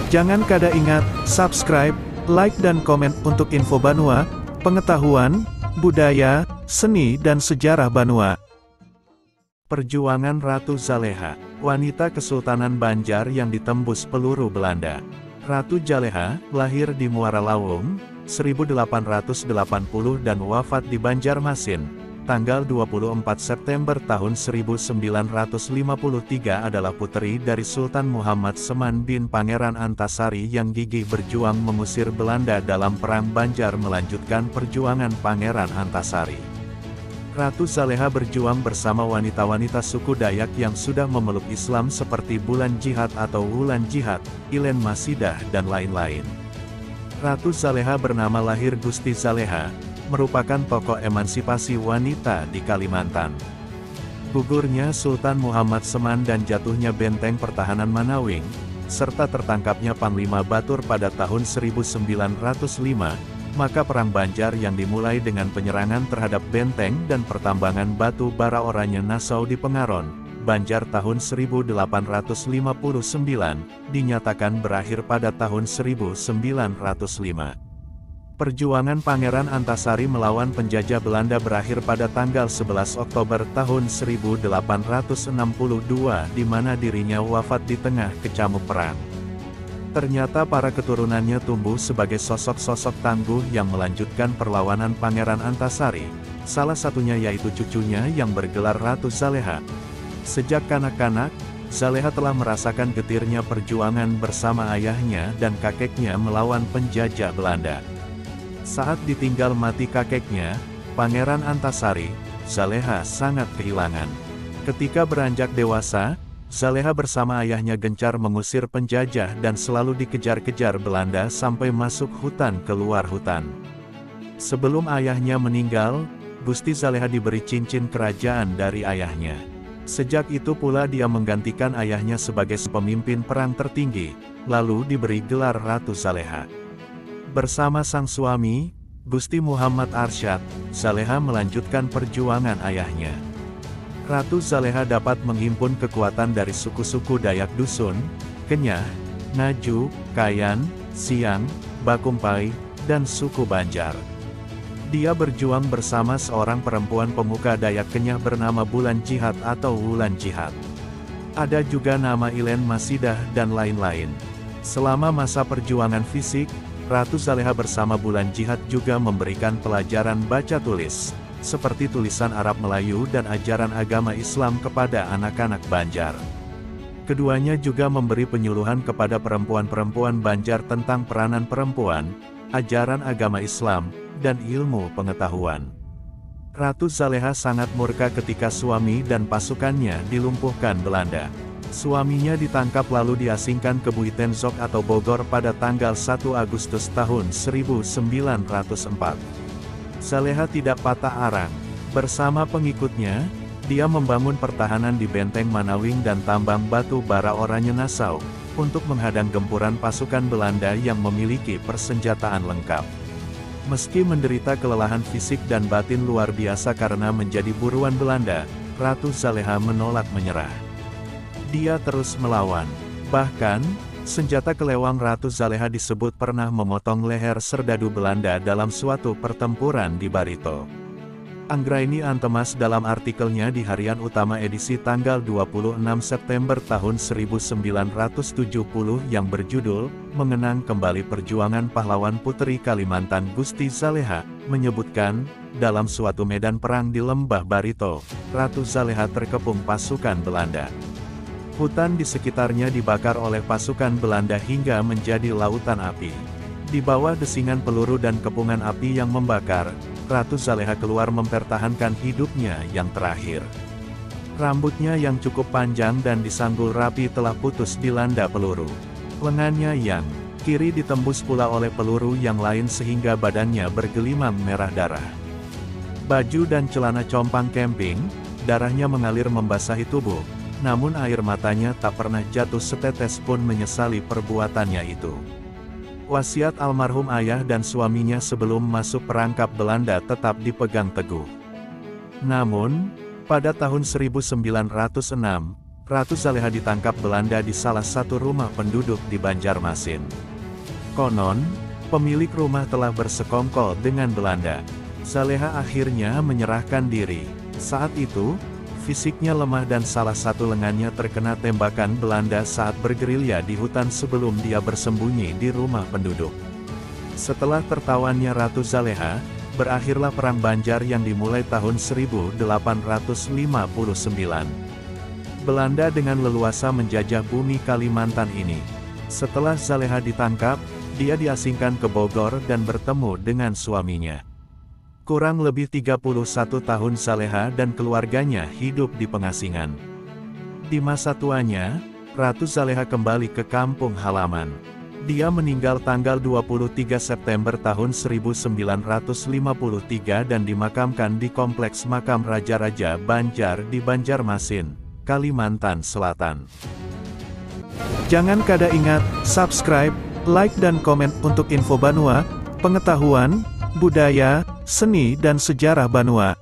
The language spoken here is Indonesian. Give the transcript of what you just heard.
Jangan kada ingat, subscribe, like dan komen untuk info Banua, pengetahuan, budaya, seni dan sejarah Banua. Perjuangan Ratu Zaleha, wanita Kesultanan Banjar yang ditembus peluru Belanda. Ratu Zaleha, lahir di Muara Lawung, 1880 dan wafat di Banjarmasin, tanggal 24 September tahun 1953 adalah puteri dari Sultan Muhammad Seman bin Pangeran Antasari yang gigih berjuang mengusir Belanda dalam Perang Banjar melanjutkan perjuangan Pangeran Antasari. Ratu Zaleha berjuang bersama wanita-wanita suku Dayak yang sudah memeluk Islam seperti Bulan Jihad atau Wulan Jihad, Ilen Masidah dan lain-lain. Ratu Zaleha bernama lahir Gusti Zaleha, merupakan tokoh emansipasi wanita di Kalimantan. Gugurnya Sultan Muhammad Seman dan jatuhnya benteng pertahanan Manawing, serta tertangkapnya Panglima Batur pada tahun 1905, maka Perang Banjar yang dimulai dengan penyerangan terhadap benteng dan pertambangan batu bara Oranye Nassau di Pengaron, Banjar tahun 1859, dinyatakan berakhir pada tahun 1905. Perjuangan Pangeran Antasari melawan penjajah Belanda berakhir pada tanggal 11 Oktober tahun 1862 di mana dirinya wafat di tengah kecamuk perang. Ternyata para keturunannya tumbuh sebagai sosok-sosok tangguh yang melanjutkan perlawanan Pangeran Antasari, salah satunya yaitu cucunya yang bergelar Ratu Zaleha. Sejak kanak-kanak, Zaleha telah merasakan getirnya perjuangan bersama ayahnya dan kakeknya melawan penjajah Belanda. Saat ditinggal mati kakeknya, Pangeran Antasari, Zaleha sangat kehilangan. Ketika beranjak dewasa, Zaleha bersama ayahnya gencar mengusir penjajah dan selalu dikejar-kejar Belanda sampai masuk hutan keluar hutan. Sebelum ayahnya meninggal, Gusti Zaleha diberi cincin kerajaan dari ayahnya. Sejak itu pula dia menggantikan ayahnya sebagai pemimpin perang tertinggi, lalu diberi gelar Ratu Zaleha. Bersama sang suami, Gusti Muhammad Arsyad, Zaleha melanjutkan perjuangan ayahnya. Ratu Zaleha dapat menghimpun kekuatan dari suku-suku Dayak Dusun, Kenyah, Ngaju, Kayan, Siang, Bakumpai, dan suku Banjar. Dia berjuang bersama seorang perempuan pemuka Dayak Kenyah bernama Bulan Jihad atau Wulan Jihad. Ada juga nama Ilen Masidah dan lain-lain. Selama masa perjuangan fisik, Ratu Zaleha bersama Bulan Jihad juga memberikan pelajaran baca tulis, seperti tulisan Arab Melayu dan ajaran agama Islam kepada anak-anak Banjar. Keduanya juga memberi penyuluhan kepada perempuan-perempuan Banjar tentang peranan perempuan, ajaran agama Islam, dan ilmu pengetahuan. Ratu Zaleha sangat murka ketika suami dan pasukannya dilumpuhkan Belanda. Suaminya ditangkap lalu diasingkan ke Buitenzok atau Bogor pada tanggal 1 Agustus tahun 1904. Zaleha tidak patah arang. Bersama pengikutnya, dia membangun pertahanan di benteng Manawing dan tambang batu bara Oranye Nassau, untuk menghadang gempuran pasukan Belanda yang memiliki persenjataan lengkap. Meski menderita kelelahan fisik dan batin luar biasa karena menjadi buruan Belanda, Ratu Zaleha menolak menyerah. Dia terus melawan. Bahkan, senjata kelewang Ratu Zaleha disebut pernah memotong leher serdadu Belanda dalam suatu pertempuran di Barito. Anggraini Antemas dalam artikelnya di Harian Utama edisi tanggal 26 September tahun 1970 yang berjudul, Mengenang Kembali Perjuangan Pahlawan Puteri Kalimantan Gusti Zaleha, menyebutkan, dalam suatu medan perang di Lembah Barito, Ratu Zaleha terkepung pasukan Belanda. Hutan di sekitarnya dibakar oleh pasukan Belanda hingga menjadi lautan api. Di bawah desingan peluru dan kepungan api yang membakar, Ratu Zaleha keluar mempertahankan hidupnya yang terakhir. Rambutnya yang cukup panjang dan disanggul rapi telah putus dilanda peluru. Lengannya yang kiri ditembus pula oleh peluru yang lain sehingga badannya bergelimang merah darah. Baju dan celana compang camping, darahnya mengalir membasahi tubuh. Namun air matanya tak pernah jatuh setetes pun menyesali perbuatannya itu. Wasiat almarhum ayah dan suaminya sebelum masuk perangkap Belanda tetap dipegang teguh. Namun, pada tahun 1906, Ratu Zaleha ditangkap Belanda di salah satu rumah penduduk di Banjarmasin. Konon, pemilik rumah telah bersekongkol dengan Belanda. Zaleha akhirnya menyerahkan diri. Saat itu, fisiknya lemah dan salah satu lengannya terkena tembakan Belanda saat bergerilya di hutan sebelum dia bersembunyi di rumah penduduk. Setelah tertawannya Ratu Zaleha, berakhirlah Perang Banjar yang dimulai tahun 1859. Belanda dengan leluasa menjajah bumi Kalimantan ini. Setelah Zaleha ditangkap, dia diasingkan ke Bogor dan bertemu dengan suaminya. Kurang lebih 31 tahun Zaleha dan keluarganya hidup di pengasingan. Di masa tuanya, Ratu Zaleha kembali ke kampung halaman. Dia meninggal tanggal 23 September tahun 1953 dan dimakamkan di Kompleks Makam Raja-Raja Banjar di Banjarmasin, Kalimantan Selatan. Jangan kada ingat, subscribe, like dan komen untuk info Banua, pengetahuan, budaya, seni dan sejarah Banua.